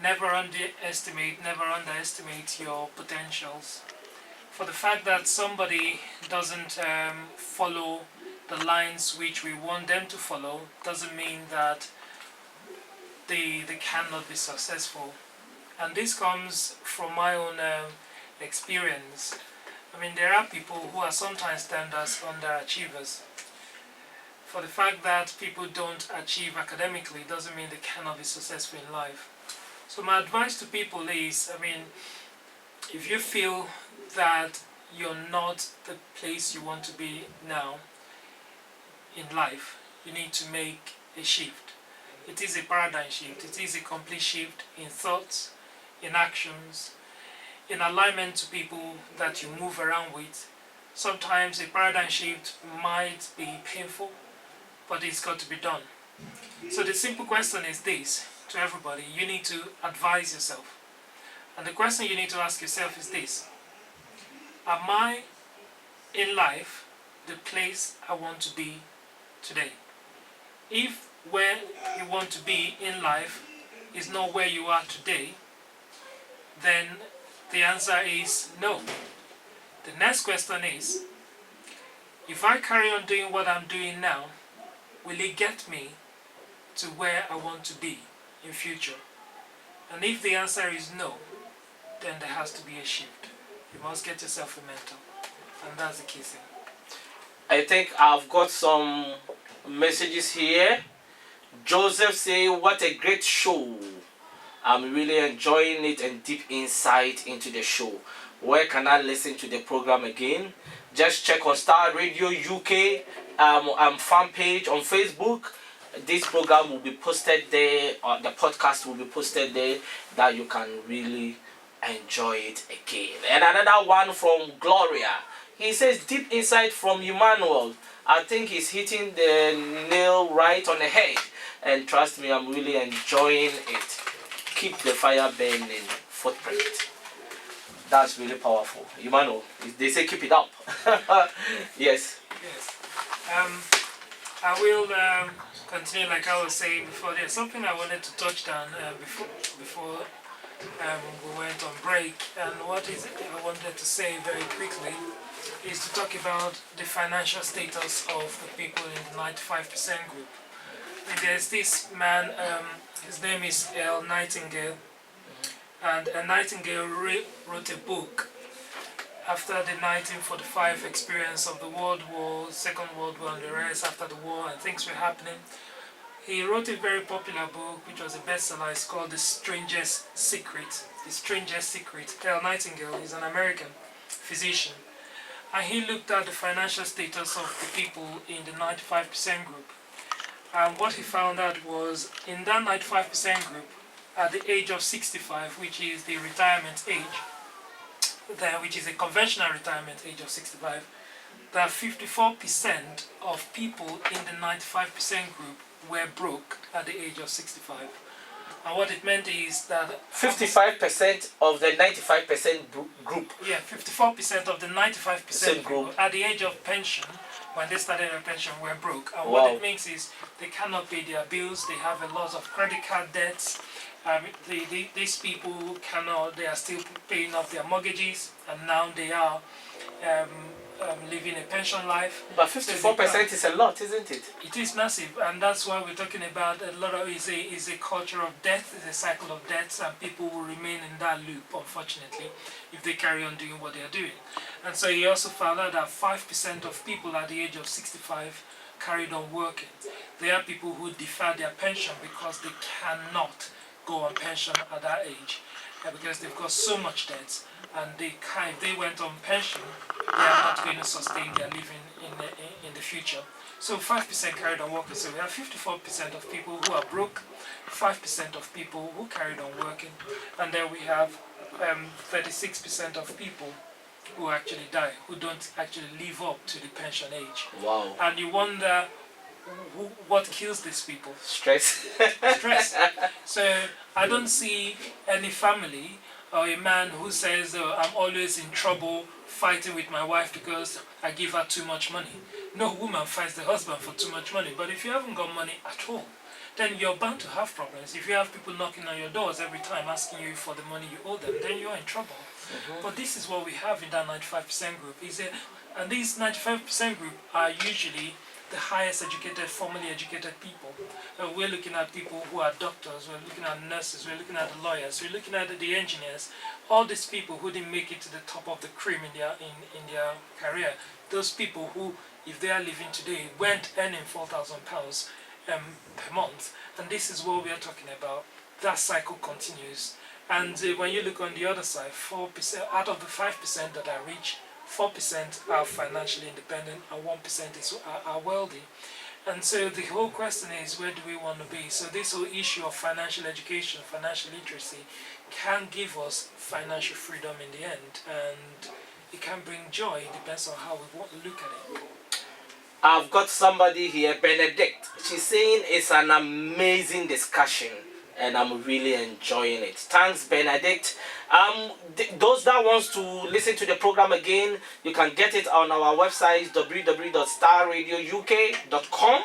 never underestimate your potentials. For the fact that somebody doesn't follow the lines which we want them to follow doesn't mean that they cannot be successful. And this comes from my own experience. I mean, there are people who are sometimes termed as underachievers. For the fact that people don't achieve academically doesn't mean they cannot be successful in life. So my advice to people is, I mean, if you feel that you're not the place you want to be now in life, you need to make a shift. It is a paradigm shift. It is a complete shift in thoughts, in actions, in alignment to people that you move around with. Sometimes a paradigm shift might be painful, but it's got to be done. So the simple question is this to everybody: you need to advise yourself. And the question you need to ask yourself is this: am I in life the place I want to be today? If where you want to be in life is not where you are today, then the answer is no. The next question is, if I carry on doing what I'm doing now, will it get me to where I want to be in future? And if the answer is no, then there has to be a shift. You must get yourself a mentor. And that's the key thing. I think I've got some messages here. Joseph say, what a great show. I'm really enjoying it and deep insight into the show. Where can I listen to the program again? Just check on Starr Radio UK fan page on Facebook. This program will be posted there, or the podcast will be posted there, that you can really enjoy it again. And another one from Gloria. He says, deep insight from Emmanuel. I think he's hitting the nail right on the head. And trust me, I'm really enjoying it. Keep the fire burning. Footprint. That's really powerful. Emmanuel, they say keep it up. Yes. Yes. I will continue like I was saying before. There's something I wanted to touch on before we went on break. And what is it I wanted to say very quickly is to talk about the financial status of the people in the 95% group. There's this man, his name is L. Nightingale, and Nightingale wrote a book after the 1945 experience of the World War, Second World War and the rest after the war and things were happening. He wrote a very popular book which was a bestseller. It's called The Strangest Secret. The Strangest Secret. L. Nightingale is an American physician, and he looked at the financial status of the people in the 95% group. And what he found out was, in that 95% group, at the age of 65, which is the retirement age, which is a conventional retirement age of 65, that 54% of people in the 95% group were broke at the age of 65. And what it meant is that 55% of the 95% group. Yeah, 54% of the 95% group at the age of pension, when they started their pension, were broke. And what it means is they cannot pay their bills, they have a lot of credit card debts. These people cannot, they are still paying off their mortgages, and now they are living a pension life. But 54% is a lot, isn't it? It is massive, and that's why we're talking about a lot of is a culture of death, is a cycle of deaths, and people will remain in that loop, unfortunately, if they carry on doing what they are doing. And so he also found out that 5% of people at the age of 65 carried on working. There are people who defer their pension because they cannot go on pension at that age, because they've got so much debt, and if they went on pension, they are not going to sustain their living in the future. So 5% carried on working. So we have 54% of people who are broke, 5% of people who carried on working, and then we have 36% of people who actually die, who don't actually live up to the pension age. Wow. And you wonder, what kills these people? Stress. Stress. So I don't see any family or a man who says, I'm always in trouble fighting with my wife because I give her too much money. No woman fights the husband for too much money. But if you haven't got money at all, then you're bound to have problems. If you have people knocking on your doors every time asking you for the money you owe them, then you're in trouble. But this is what we have in that 95% group. And these 95% group are usually the highest educated, formally educated people. We're looking at people who are doctors, we're looking at nurses, we're looking at the lawyers, we're looking at the engineers, all these people who didn't make it to the top of the cream in their career. Those people who, if they are living today, weren't earning £4,000 per month. And this is what we are talking about. That cycle continues. And when you look on the other side, 4% out of the 5% that are rich, 4% are financially independent and 1% are wealthy. And so the whole question is, where do we want to be? So this whole issue of financial education, financial literacy can give us financial freedom in the end, and it can bring joy. It depends on how we want to look at it. I've got somebody here, Benedict. She's saying it's an amazing discussion and I'm really enjoying it. Thanks, Benedict. Those that wants to listen to the program again, you can get it on our website www.starradiouk.com.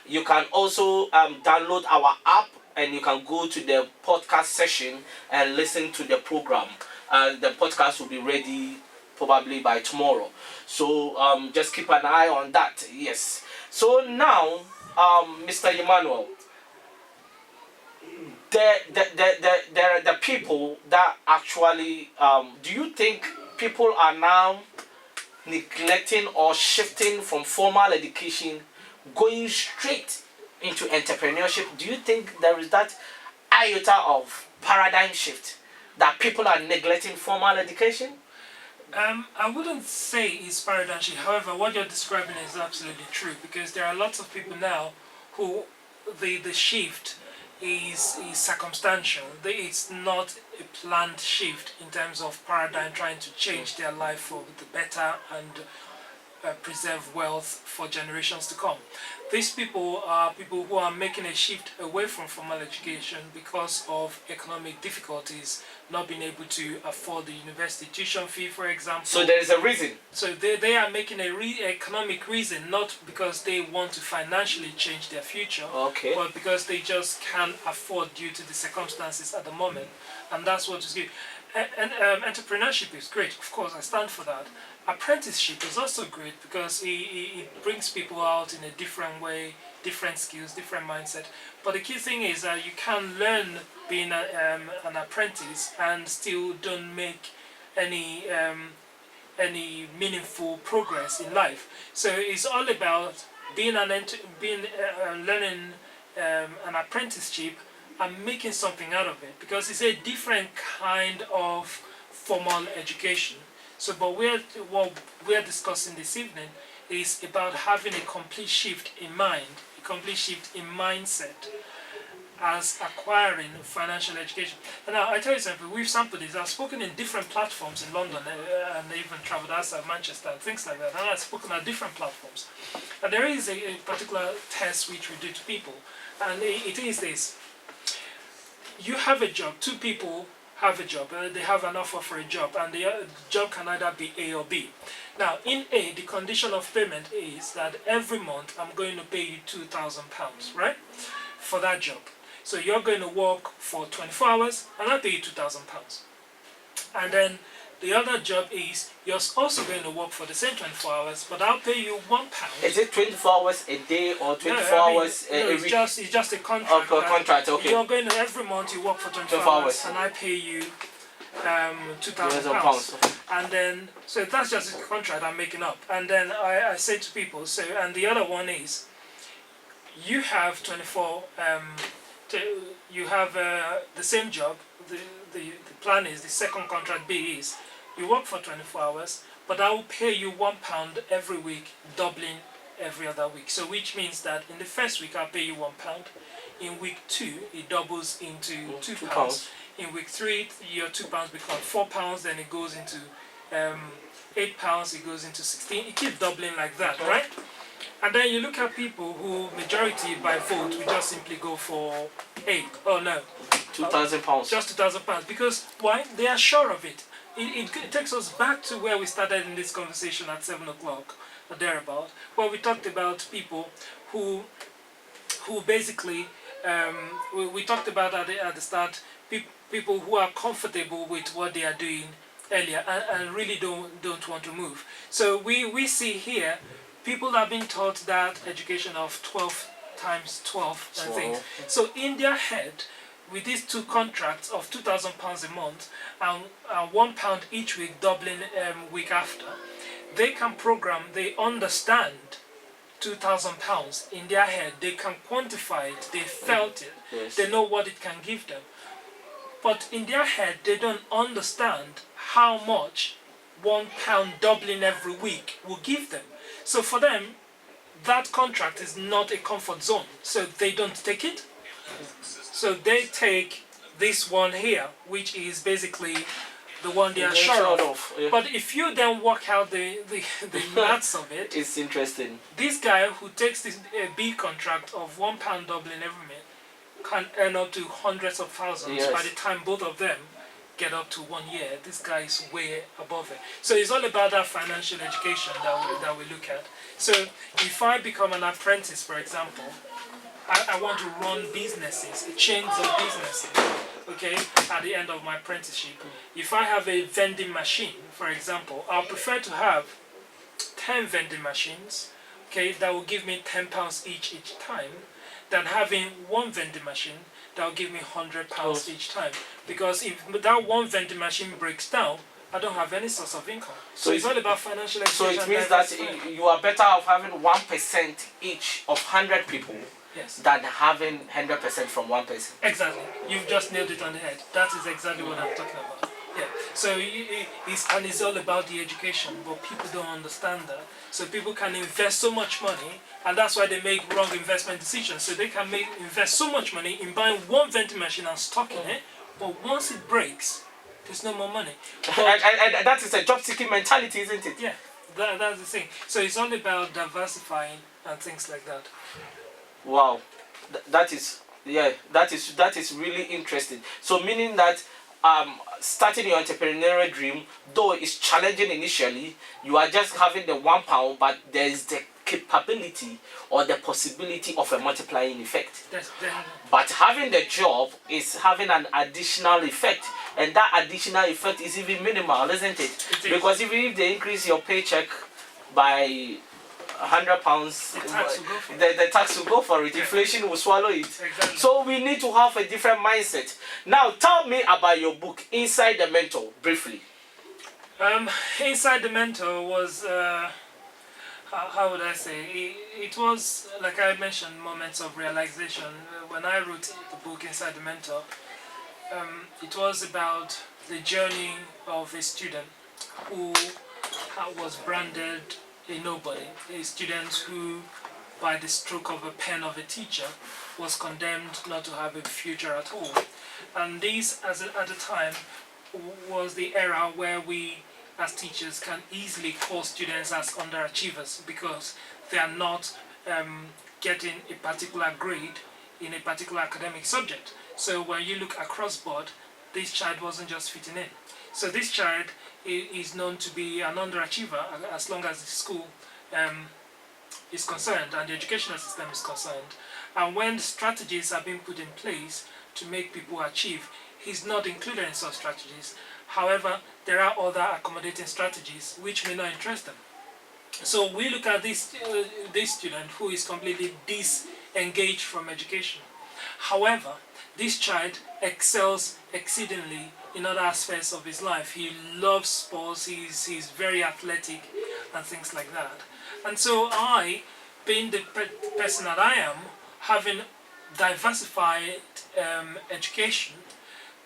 You can also download our app and you can go to the podcast session and listen to the program. The podcast will be ready probably by tomorrow. So just keep an eye on that. Yes. So now, Mr. Emmanuel, there are the people that actually, do you think people are now neglecting or shifting from formal education, going straight into entrepreneurship? Do you think there is that iota of paradigm shift that people are neglecting formal education? I wouldn't say it's paradigm shift. However, what you're describing is absolutely true, because there are lots of people now who the shift is circumstantial. It's not a planned shift in terms of paradigm trying to change their life for the better and preserve wealth for generations to come. These people are people who are making a shift away from formal education because of economic difficulties, not being able to afford the university tuition fee, for example. So there is a reason. So they are making a economic reason, not because they want to financially change their future, Okay. but because they just can't afford due to the circumstances at the moment. And that's what is good. And entrepreneurship is great, of course, I stand for that. Apprenticeship is also great because it brings people out in a different way, different skills, different mindset. But the key thing is that you can learn being an apprentice and still don't make any meaningful progress in life. So it's all about learning an apprenticeship and making something out of it, because it's a different kind of formal education. So, but what we're discussing this evening is about having a complete shift in mind, a complete shift in mindset as acquiring financial education. And now, I tell you something, we've sampled this. I've spoken in different platforms in London and even traveled outside Manchester and things like that. And I've spoken at different platforms. And there is a particular test which we do to people. And it is this. You have a job, two people have a job, they have an offer for a job, and the job can either be A or B. Now, in A, the condition of payment is that every month I'm going to pay you £2,000, right, for that job. So you're going to work for 24 hours, and I'll pay you £2,000. And then the other job is you're also going to work for the same 24 hours, but I'll pay you £1. Is it 24 hours a day or 24 hours a week? It's just a contract. Contract, okay. You're going to, every month you work for 24 hours, and I pay you £2,000. And then, so that's just a contract I'm making up. And then I say to people, so, and the other one is, you have 24, you have the same job. The plan is, the second contract B is, you work for 24 hours, but I will pay you £1 every week, doubling every other week. So which means that in the first week I'll pay you £1. In week 2 it doubles into £2. In week 3 your £2 becomes £4. Then it goes into £8. It goes into 16. It keeps doubling like that, right? And then you look at people who majority by vote we just simply go for £2,000. Just £2,000, because why? They are sure of it. It takes us back to where we started in this conversation at 7 o'clock or thereabout, where we talked about people who basically we talked about at the start, people who are comfortable with what they are doing earlier and really don't want to move. So we see here, people are being taught that education of 12 times 12 and things. So in their head, with these two contracts of £2,000 a month and £1 each week, doubling week after, they can program, they understand £2,000 in their head, they can quantify it, they felt it, Yes. they know what it can give them. But in their head, they don't understand how much £1 doubling every week will give them. So for them, that contract is not a comfort zone, so they don't take it. So they take this one here, which is basically the one they are sure of. Yeah. But if you then work out the maths of it, It's interesting. this guy who takes this B contract of £1 doubling every month can earn up to hundreds of thousands. Yes. By the time both of them get up to 1 year, this guy is way above it. So it's all about that financial education that we look at. So if I become an apprentice, for example, I want to run businesses, chains of businesses, okay, at the end of my apprenticeship. If I have a vending machine, for example, I'll prefer to have 10 vending machines, okay, that will give me £10 each time, than having one vending machine that will give me £100 each time. Because if that one vending machine breaks down, I don't have any source of income. So it's all about financial education. So it means that you are better off having 1% each of 100 people. Yes. Than having 100% from one person. Exactly. You've just nailed it on the head. That is exactly what I'm talking about. Yeah. So it's all about the education, but people don't understand that. So people can invest so much money, and that's why they make wrong investment decisions. So they can invest so much money in buying one vending machine and stocking it, but once it breaks, there's no more money. And that is a job-seeking mentality, isn't it? Yeah. That's the thing. So it's all about diversifying and things like that. Wow, that is really interesting. So meaning that starting your entrepreneurial dream, though it's challenging initially, you are just having the £1, but there is the capability or the possibility of a multiplying effect. But having the job is having an additional effect, and that additional effect is even minimal, isn't it? Because even if they increase your paycheck by £100, the tax will go for it. Inflation will swallow it. Exactly. So we need to have a different mindset. Now tell me about your book, Inside the Mentor, briefly. Inside the Mentor was, how would I say, it was, like I mentioned, moments of realization. When I wrote the book Inside the Mentor, it was about the journey of a student who was branded a nobody, a student who, by the stroke of a pen of a teacher, was condemned not to have a future at all. And this, at the time, was the era where we, as teachers, can easily call students as underachievers because they are not getting a particular grade in a particular academic subject. So when you look across board, this child wasn't just fitting in. So this child is known to be an underachiever as long as the school is concerned and the educational system is concerned. And when strategies are being put in place to make people achieve, he's not included in such strategies. However, there are other accommodating strategies which may not interest them. So we look at this student who is completely disengaged from education. However, this child excels exceedingly in other aspects of his life. He loves sports, he's very athletic and things like that. And so I, being the person that I am, having diversified education,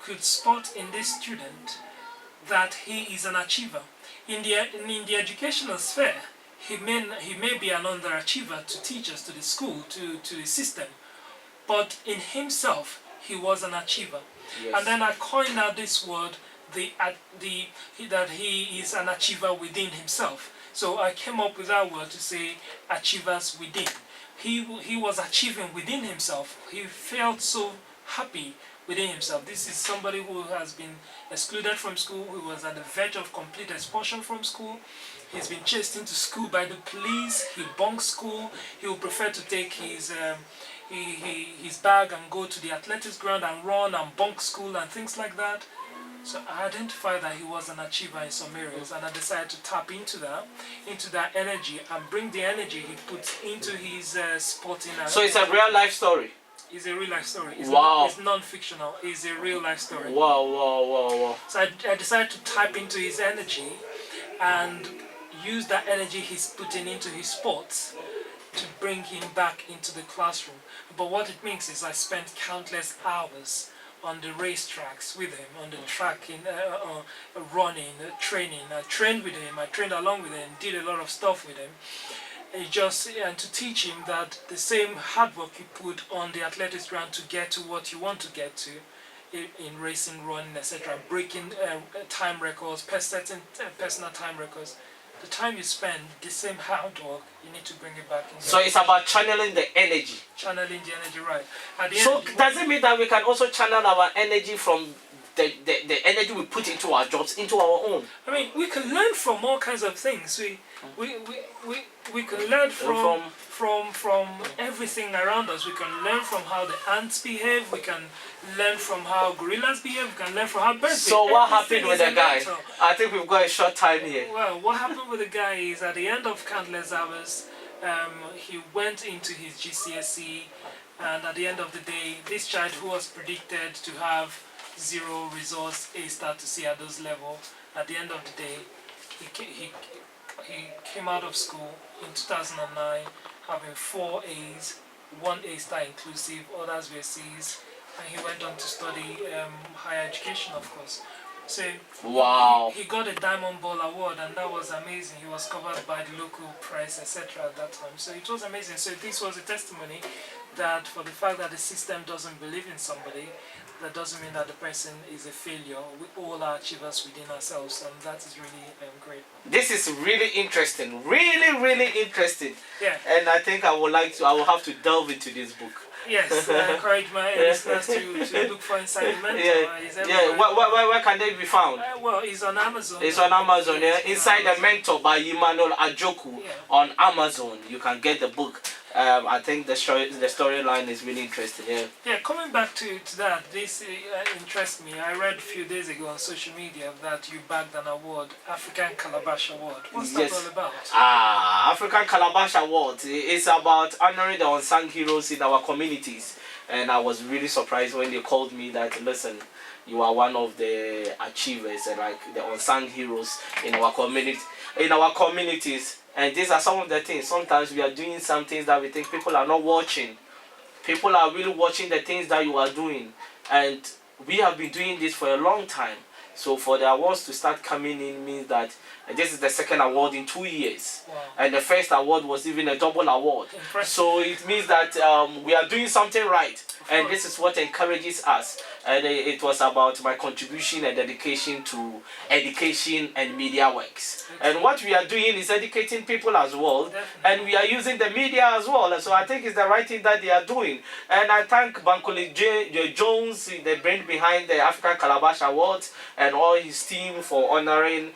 could spot in this student that he is an achiever. In the educational sphere, he may be an underachiever to teachers, to the school, to the system, but in himself, he was an achiever. Yes. And then I coined out this word, that he is an achiever within himself. So I came up with that word to say achievers within. He was achieving within himself. He felt so happy within himself. This is somebody who has been excluded from school, who was at the verge of complete expulsion from school. He's been chased into school by the police. He bunked school. He would prefer to take his his bag and go to the athletics ground and run and bunk school and things like that. So I identified that he was an achiever in some areas, and I decided to tap into that energy, and bring the energy he puts into his sporting. So it's a real life story. It's a real life story. Wow. It's non-fictional. It's a real life story. Wow, wow, wow, wow. So I decided to tap into his energy and use that energy he's putting into his sports to bring him back into the classroom. But what it means is I spent countless hours on the racetracks with him, on the track, in running, training. I trained with him, I trained along with him, did a lot of stuff with him. And to teach him that the same hard work you put on the athletics ground to get to what you want to get to, in racing, running, etc., breaking time records, setting personal time records, the time you spend, the same hard work, you need to bring it back. So it's about channeling the energy. Channeling the energy, right. So does it mean that we can also channel our energy from the energy we put into our jobs into our own? I mean, we can learn from all kinds of things. We can learn from everything around us. We can learn from how the ants behave. We can learn from how gorillas behave. We can learn from how birds behave. So what happened with the guy? I think we've got a short time here. Well, what happened with the guy is at the end of countless hours, he went into his GCSE, and at the end of the day, this child who was predicted to have 0 results, A star to C at those level, at the end of the day, he came out of school in 2009 having 4 A's, 1 A star inclusive, others were C's, and he went on to study higher education, of course. So wow. He got a Diamond Ball award, and that was amazing. He was covered by the local press, etc. at that time. So it was amazing. So this was a testimony that for the fact that the system doesn't believe in somebody, that doesn't mean that the person is a failure. We all are achievers within ourselves, and that is really great. This is really interesting. Really, really interesting. Yeah. And I think I will have to delve into this book. Yes, I encourage my listeners to look for Inside the Mentor. Yeah. Where can they be found? Well, it's on Amazon. It's on Amazon. Yeah. Inside the Mentor by Emmanuel Ajoku on Amazon. You can get the book. I think the storyline is really interesting. Yeah. Yeah. Coming back to that, this interests me. I read a few days ago on social media that you bagged an award, African Calabash Award. What's that all about? African Calabash Award. It's about honoring the unsung heroes in our communities. And I was really surprised when they called me that, listen, you are one of the achievers and like the unsung heroes in our communities. And these are some of the things. Sometimes we are doing some things that we think people are not watching. People are really watching the things that you are doing. And we have been doing this for a long time. So for the awards to start coming in means that this is the second award in 2 years. Wow. And the first award was even a double award. Impressive. So it means that we are doing something right. And this is what encourages us. And it was about my contribution and dedication to education and media works. And what we are doing is educating people as well. Definitely. And we are using the media as well. So I think it's the right thing that they are doing. And I thank Bankole Jones, the brain behind the African Calabash Awards, and all his team for honoring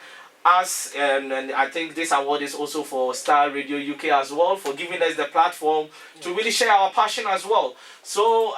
us. And I think this award is also for Starr Radio UK as well, for giving us the platform to really share our passion as well. So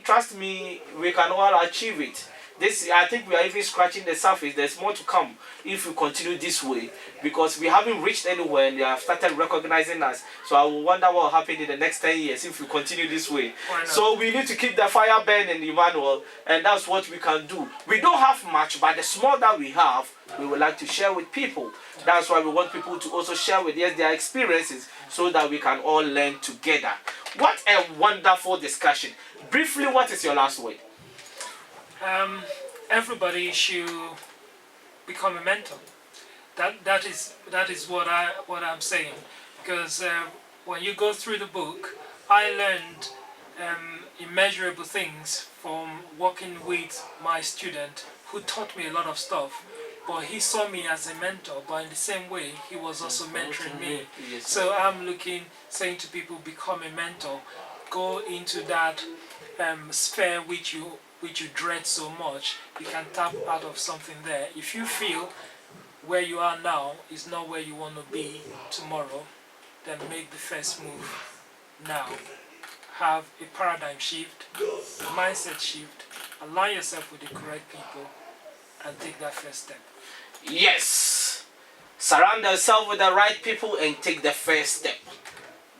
trust me, we can all achieve it. I think we are even scratching the surface. There's more to come if we continue this way, because we haven't reached anywhere and they have started recognizing us. So I will wonder what will happen in the next 10 years if we continue this way. So we need to keep the fire burning, Emmanuel, and that's what we can do. We don't have much, but the small that we have, we would like to share with people. That's why we want people to also share with us their experiences so that we can all learn together. What a wonderful discussion. Briefly, what is your last word? Everybody should become a mentor. That is what I'm saying, because when you go through the book, I learned immeasurable things from working with my student who taught me a lot of stuff. But he saw me as a mentor, but in the same way, he was also mentoring me. Yes. So I'm saying to people, become a mentor. Go into that sphere which you dread so much. You can tap out of something there. If you feel where you are now is not where you want to be tomorrow, then make the first move now. have a paradigm shift, a mindset shift, align yourself with the correct people, and take that first step. Yes. Surround yourself with the right people and take the first step.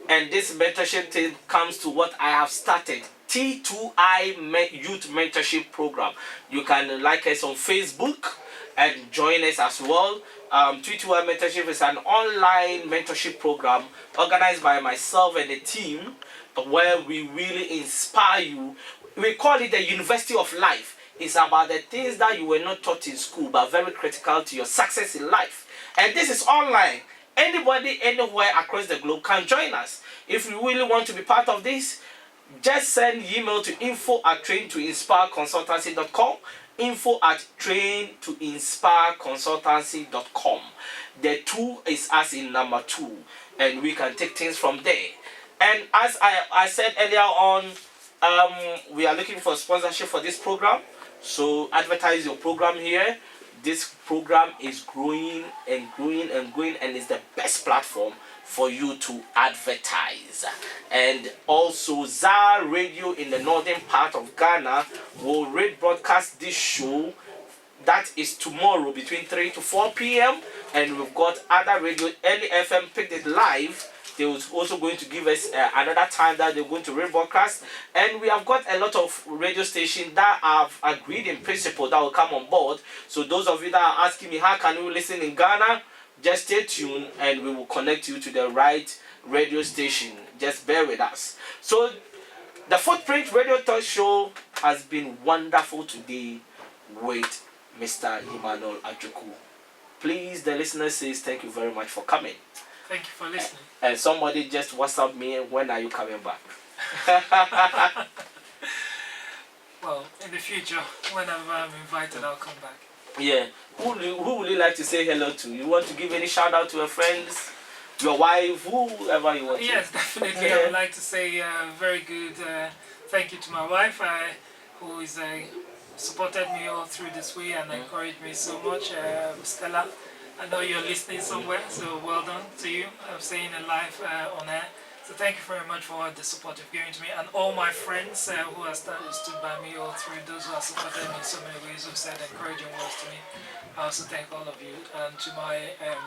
And this mentorship thing comes to what I have started. T2I Youth Mentorship Program. You can like us on Facebook and join us as well. T2I Mentorship is an online mentorship program organized by myself and the team where we really inspire you. We call it the University of Life. It's about the things that you were not taught in school but very critical to your success in life. And this is online. Anybody, anywhere across the globe can join us. If you really want to be part of this, just send email to info@traintoinspireconsultancy.com, info@traintoinspireconsultancy.com. The 2 is as in number 2, and we can take things from there. And as I said earlier on, we are looking for sponsorship for this program, so advertise your program here. This program is growing and growing and growing, and is the best platform for you to advertise. And also ZAR Radio in the northern part of Ghana will broadcast this show. That is tomorrow between 3 to 4 p.m. And we've got other radio. Early FM picked it live. They was also going to give us another time that they're going to rebroadcast. And we have got a lot of radio stations that have agreed in principle that will come on board. So those of you that are asking me, how can you listen in Ghana? Just stay tuned and we will connect you to the right radio station. Just bear with us. So the Footprint Radio Talk Show has been wonderful today with Mr. Emmanuel Ajoku. Please, the listener says thank you very much for coming. Thank you for listening. And somebody just WhatsApp me, when are you coming back? Well, in the future, whenever I'm invited, I'll come back. Yeah. Who would you like to say hello to? You want to give any shout out to your friends, your wife, whoever you want to? Yes, definitely. I would like to say very good thank you to my wife, who is supported me all through this way and encouraged me so much. Stella, I know you're listening somewhere, so well done to you. I'm saying it live on air. So thank you very much for all the support you've given to me, and all my friends who have stood by me all through, those who have supported me in so many ways, who've said encouraging words to me. I also thank all of you, and to my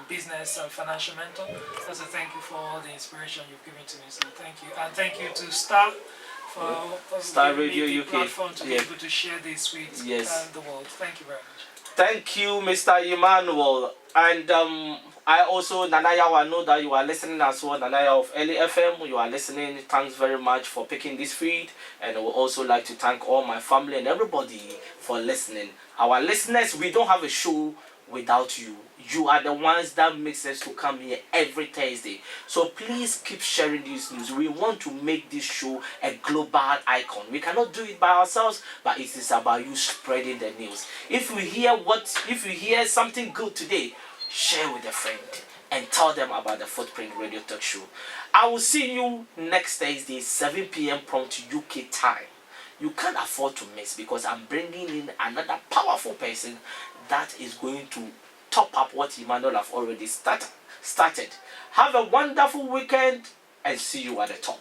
business and financial mentor, I also thank you for all the inspiration you've given to me. So thank you, and thank you to Starr for Starr giving Radio me the UK platform to be able to share this with the world. Thank you very much. Thank you, Mr. Emmanuel. And I also, Nanaya, I know that you are listening as well, Nanaya of Early FM. You are listening. Thanks very much for picking this feed. And I would also like to thank all my family and everybody for listening. Our listeners, we don't have a show without you. You are the ones that makes us to come here every Thursday. So please keep sharing this news. We want to make this show a global icon. We cannot do it by ourselves, but it is about you spreading the news. If you hear something good today, share with a friend and tell them about the Footprint Radio Talk Show. I will see you next Thursday, 7 p.m. prompt UK time. You can't afford to miss, because I'm bringing in another powerful person that is going to top up what Emmanuel have already started. Have a wonderful weekend and see you at the top.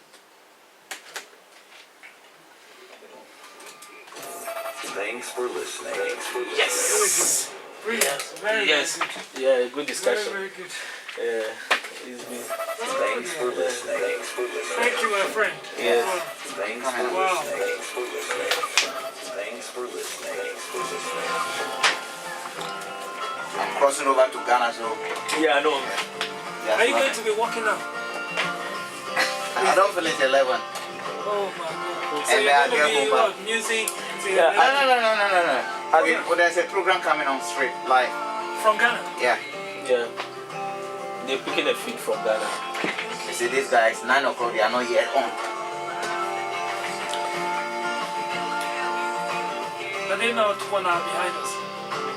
Thanks for listening. Yes. Brilliant. Very good. Yeah, good discussion. Very good. It's been. Thanks for listening. Thank you, my friend. Yes. Thanks for Wow. listening. Thanks for listening. I'm crossing over to Ghana, so Yeah, I know. yes, Are you ma'am. going to be walking now? I don't finish 11. Oh my God. So And you're I going to get be home back. what, music Yeah, No. Well, there's a program coming on straight live. from Ghana? Yeah. Yeah. They're picking a feed from Ghana. You see, these guys, 9 o'clock, they are not yet on. But they're not 1 hour behind us.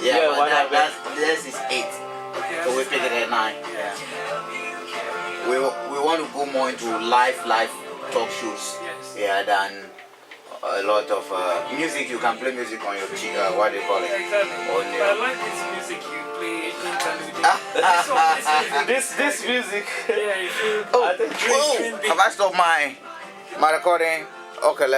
Yeah, But this is 8. Okay, So we pick it at 9. Yeah. We want to go more into live talk shows. Yes. Yeah, than a lot of music. You can play music on your what do you call it? Exactly. On But I like this music you play interlude. This music. Yeah, you feel Oh, dream have I stopped my My recording. Okay.